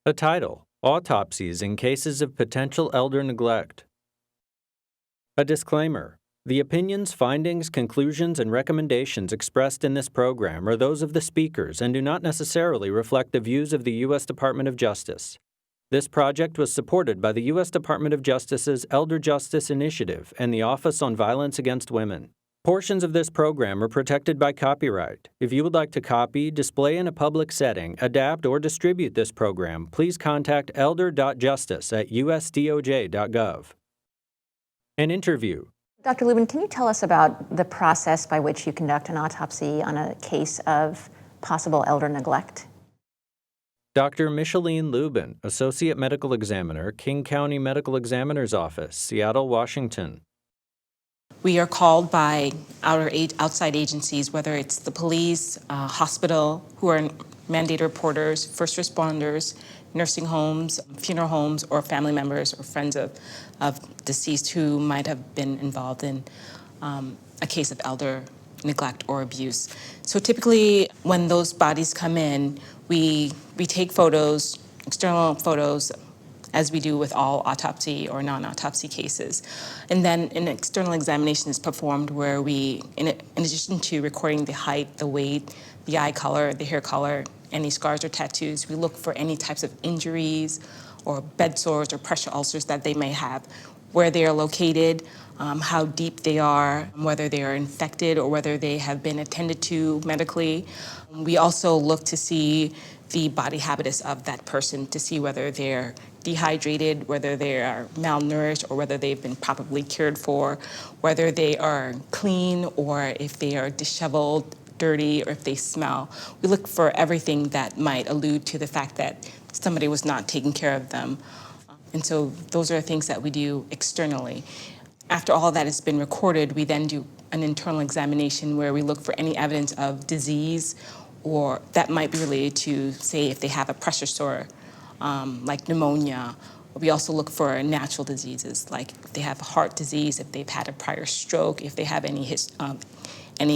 A title: Autopsies in Cases of Potential Elder Neglect. A disclaimer: the opinions, findings, conclusions, and recommendations expressed in this program are those of the speakers and do not necessarily reflect the views of the U.S. Department of Justice. This project was supported by the U.S. Department of Justice's Elder Justice Initiative and the Office on Violence Against Women. Portions of this program are protected by copyright. If you would like to copy, display in a public setting, adapt, or distribute this program, please contact elder.justice@usdoj.gov. An interview. Dr. Lubin, can you tell us about the process by which you conduct an autopsy on a case of possible elder neglect? Dr. Micheline Lubin, Associate Medical Examiner, King County Medical Examiner's Office, Seattle, Washington. We are called by outside agencies, whether it's the police, hospital, who are mandated reporters, first responders, nursing homes, funeral homes, or family members or friends of deceased who might have been involved in a case of elder neglect or abuse. So typically when those bodies come in, we take photos, external photos, as we do with all autopsy or non-autopsy cases. And then an external examination is performed where we, in addition to recording the height, the weight, the eye color, the hair color, any scars or tattoos, we look for any types of injuries or bed sores or pressure ulcers that they may have, where they are located, how deep they are, whether they are infected or whether they have been attended to medically. We also look to see the body habitus of that person to see whether they're dehydrated, whether they are malnourished, or whether they've been properly cared for, whether they are clean or if they are disheveled, dirty, or if they smell. We look for everything that might allude to the fact that somebody was not taking care of them. And so those are things that we do externally. After all that has been recorded, we then do an internal examination where we look for any evidence of disease or that might be related to, say, if they have a pressure sore, like pneumonia. We also look for natural diseases, like if they have heart disease, if they've had a prior stroke, if they have any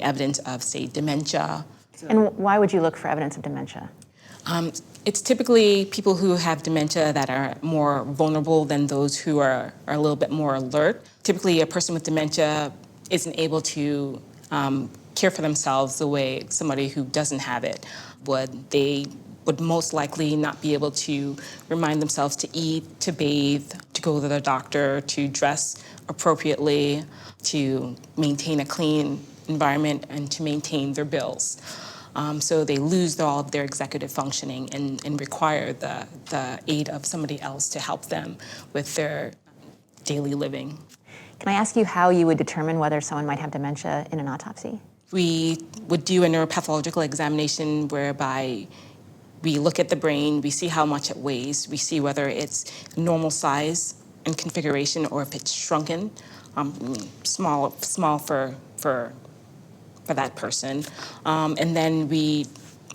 evidence of, say, dementia. And why would you look for evidence of dementia? It's typically people who have dementia that are more vulnerable than those who are a little bit more alert. Typically, a person with dementia isn't able to care for themselves the way somebody who doesn't have it would. They would most likely not be able to remind themselves to eat, to bathe, to go to the doctor, to dress appropriately, to maintain a clean environment, and to maintain their bills. So they lose all of their executive functioning and require the aid of somebody else to help them with their daily living. Can I ask you how you would determine whether someone might have dementia in an autopsy? We would do a neuropathological examination whereby we look at the brain, we see how much it weighs, we see whether it's normal size and configuration or if it's shrunken, small for that person. And then we,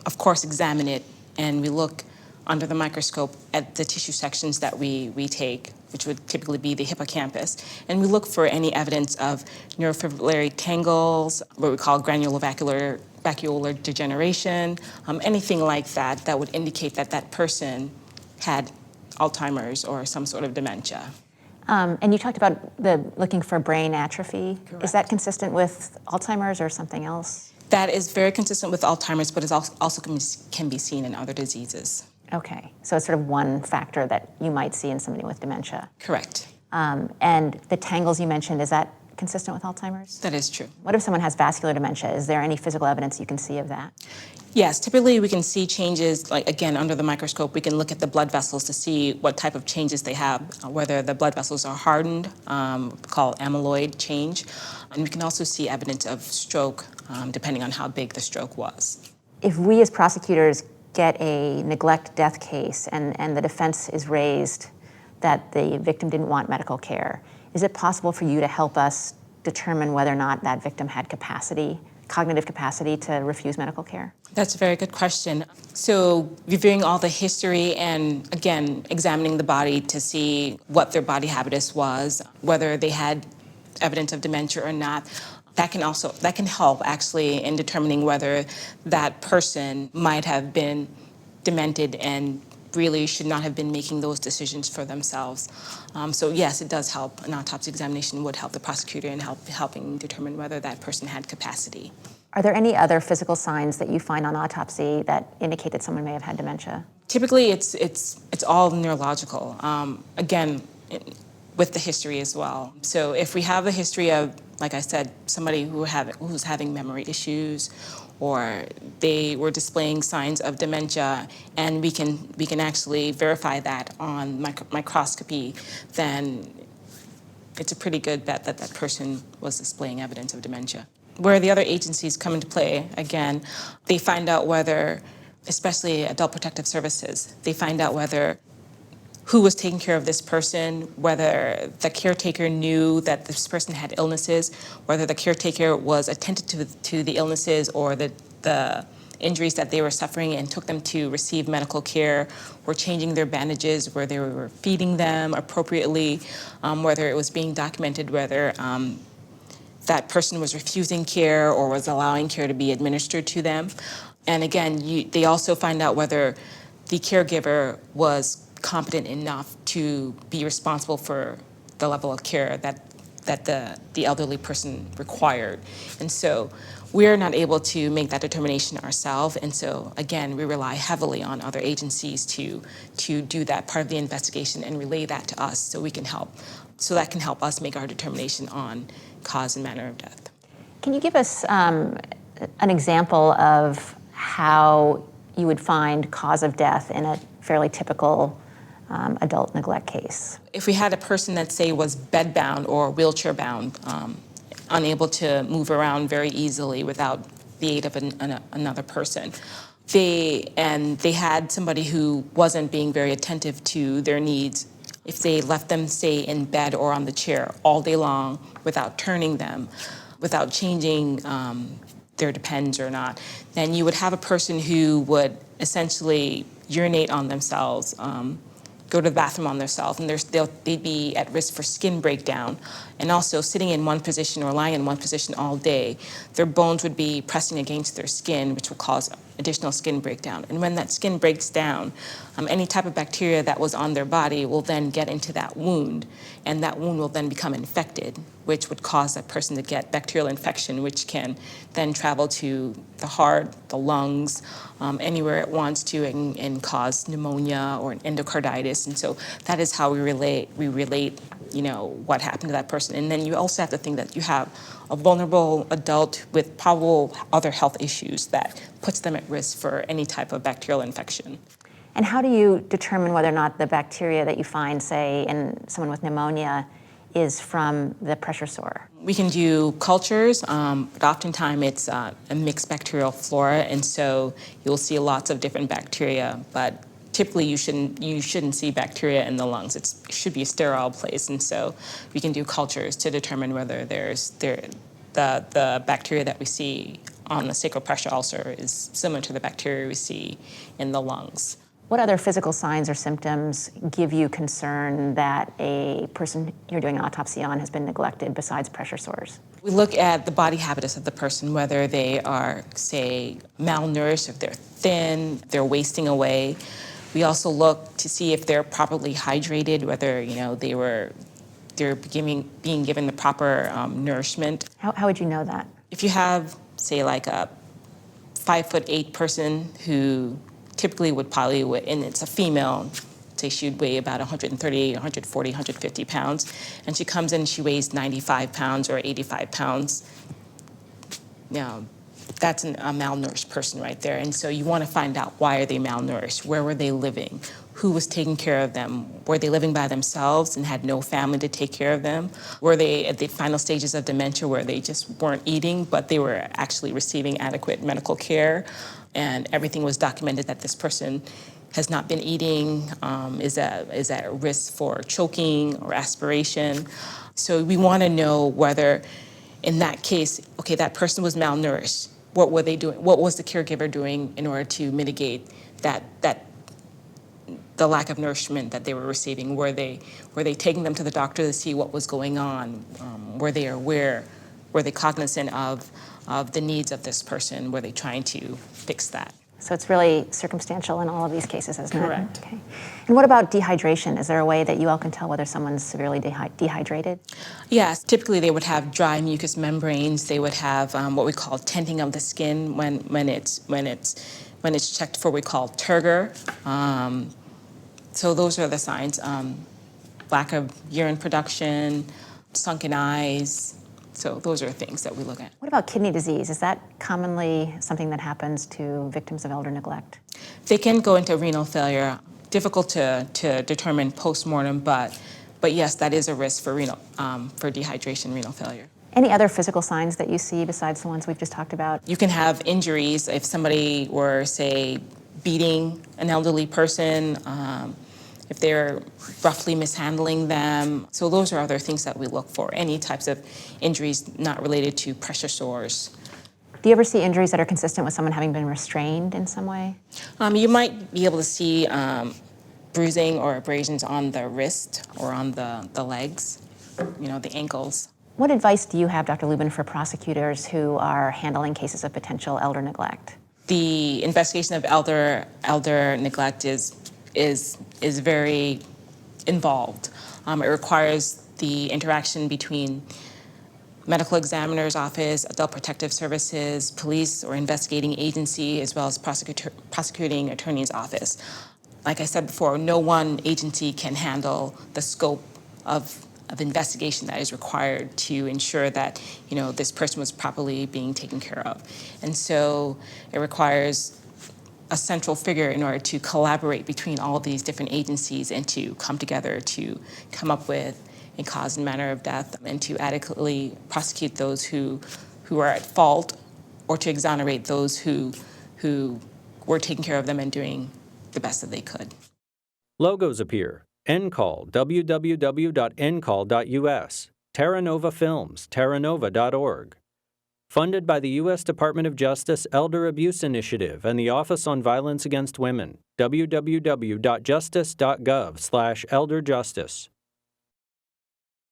of course, examine it and we look under the microscope at the tissue sections that we take, which would typically be the hippocampus. And we look for any evidence of neurofibrillary tangles, what we call vacuolar degeneration, anything like that that would indicate that that person had Alzheimer's or some sort of dementia. And you talked about looking for brain atrophy. Correct. Is that consistent with Alzheimer's or something else? That is very consistent with Alzheimer's, but it also can be seen in other diseases. Okay, so it's sort of one factor that you might see in somebody with dementia. Correct. And the tangles you mentioned, is that consistent with Alzheimer's? That is true. What if someone has vascular dementia? Is there any physical evidence you can see of that? Yes, typically we can see changes, like again, under the microscope, we can look at the blood vessels to see what type of changes they have, whether the blood vessels are hardened, called amyloid change. And we can also see evidence of stroke, depending on how big the stroke was. If we as prosecutors get a neglect death case and the defense is raised that the victim didn't want medical care, is it possible for you to help us determine whether or not that victim had cognitive capacity to refuse medical care? That's a very good question. So reviewing all the history and, again, examining the body to see what their body habitus was, whether they had evidence of dementia or not, that can help actually in determining whether that person might have been demented and really should not have been making those decisions for themselves. So yes, it does help. An autopsy examination would help the prosecutor in helping determine whether that person had capacity. Are there any other physical signs that you find on autopsy that indicate that someone may have had dementia? Typically, it's all neurological. Again, with the history as well. So if we have a history of, like I said, somebody who's having memory issues, or they were displaying signs of dementia, and we can actually verify that on microscopy, then it's a pretty good bet that that person was displaying evidence of dementia. Where the other agencies come into play, again, they find out whether, especially Adult Protective Services, they find out whether who was taking care of this person, whether the caretaker knew that this person had illnesses, whether the caretaker was attentive to the illnesses or the injuries that they were suffering and took them to receive medical care, were changing their bandages, where they were feeding them appropriately, whether it was being documented, whether that person was refusing care or was allowing care to be administered to them. And again, they also find out whether the caregiver was competent enough to be responsible for the level of care that the elderly person required. And so we're not able to make that determination ourselves. And so again, we rely heavily on other agencies to do that part of the investigation and relay that to us so that can help us make our determination on cause and manner of death. Can you give us an example of how you would find cause of death in a fairly typical adult neglect case? If we had a person that, say, was bedbound or wheelchair-bound, unable to move around very easily without the aid of another person, they had somebody who wasn't being very attentive to their needs, if they left them, say, in bed or on the chair all day long without turning them, without changing their Depends or not, then you would have a person who would essentially urinate on themselves, go to the bathroom on themselves, and they'd be at risk for skin breakdown. And also sitting in one position or lying in one position all day, their bones would be pressing against their skin, which will cause additional skin breakdown. And when that skin breaks down, any type of bacteria that was on their body will then get into that wound, and that wound will then become infected, which would cause that person to get bacterial infection, which can then travel to the heart, the lungs, anywhere it wants to, and cause pneumonia or an endocarditis. And so that is how we relate, what happened to that person. And then you also have to think that you have a vulnerable adult with probable other health issues that puts them at risk for any type of bacterial infection. And how do you determine whether or not the bacteria that you find, say, in someone with pneumonia is from the pressure sore? We can do cultures, but oftentimes it's a mixed bacterial flora, and so you'll see lots of different bacteria, but typically you shouldn't see bacteria in the lungs. It should be a sterile place, and so we can do cultures to determine whether the bacteria that we see on the sacral pressure ulcer is similar to the bacteria we see in the lungs. What other physical signs or symptoms give you concern that a person you're doing an autopsy on has been neglected besides pressure sores? We look at the body habitus of the person, whether they are, say, malnourished, if they're thin, they're wasting away. We also look to see if they're properly hydrated, whether they're being given the proper nourishment. How would you know that? If you have, say, like a 5'8" person who typically would probably, and it's a female, say she would weigh about 130, 140, 150 pounds, and she comes in and she weighs 95 pounds or 85 pounds, that's a malnourished person right there. And so you want to find out, why are they malnourished? Where were they living? Who was taking care of them? Were they living by themselves and had no family to take care of them? Were they at the final stages of dementia where they just weren't eating, but they were actually receiving adequate medical care? And everything was documented that this person has not been eating, is at risk for choking or aspiration. So we want to know whether, in that case, okay, that person was malnourished. What were they doing? What was the caregiver doing in order to mitigate the lack of nourishment that they were receiving? Were they taking them to the doctor to see what was going on? Were they aware? Were they cognizant of the needs of this person? Were they trying to fix that? So it's really circumstantial in all of these cases, isn't it? Correct. Okay. And what about dehydration? Is there a way that you all can tell whether someone's severely dehydrated? Yes, typically they would have dry mucous membranes. They would have what we call tenting of the skin when it's checked for what we call turgor. So those are the signs: lack of urine production, sunken eyes. So those are things that we look at. What about kidney disease? Is that commonly something that happens to victims of elder neglect? They can go into renal failure. Difficult to determine post-mortem, but yes, that is a risk for for dehydration, renal failure. Any other physical signs that you see besides the ones we've just talked about? You can have injuries if somebody were, say, beating an elderly person, if they're roughly mishandling them. So those are other things that we look for, any types of injuries not related to pressure sores. Do you ever see injuries that are consistent with someone having been restrained in some way? You might be able to see bruising or abrasions on the wrist or on the legs, the ankles. What advice do you have, Dr. Lubin, for prosecutors who are handling cases of potential elder neglect? The investigation of elder neglect is very involved. It requires the interaction between medical examiner's office, adult protective services, police or investigating agency, as well as prosecuting attorney's office. Like I said before, no one agency can handle the scope of investigation that is required to ensure that this person was properly being taken care of. And so it requires a central figure in order to collaborate between all of these different agencies and to come together to come up with a cause and manner of death and to adequately prosecute those who are at fault or to exonerate those who were taking care of them and doing the best that they could. Logos appear. NCall, www.ncall.us. Terra Nova Films, terranova.org. Funded by the U.S. Department of Justice Elder Abuse Initiative and the Office on Violence Against Women, www.justice.gov/elderjustice.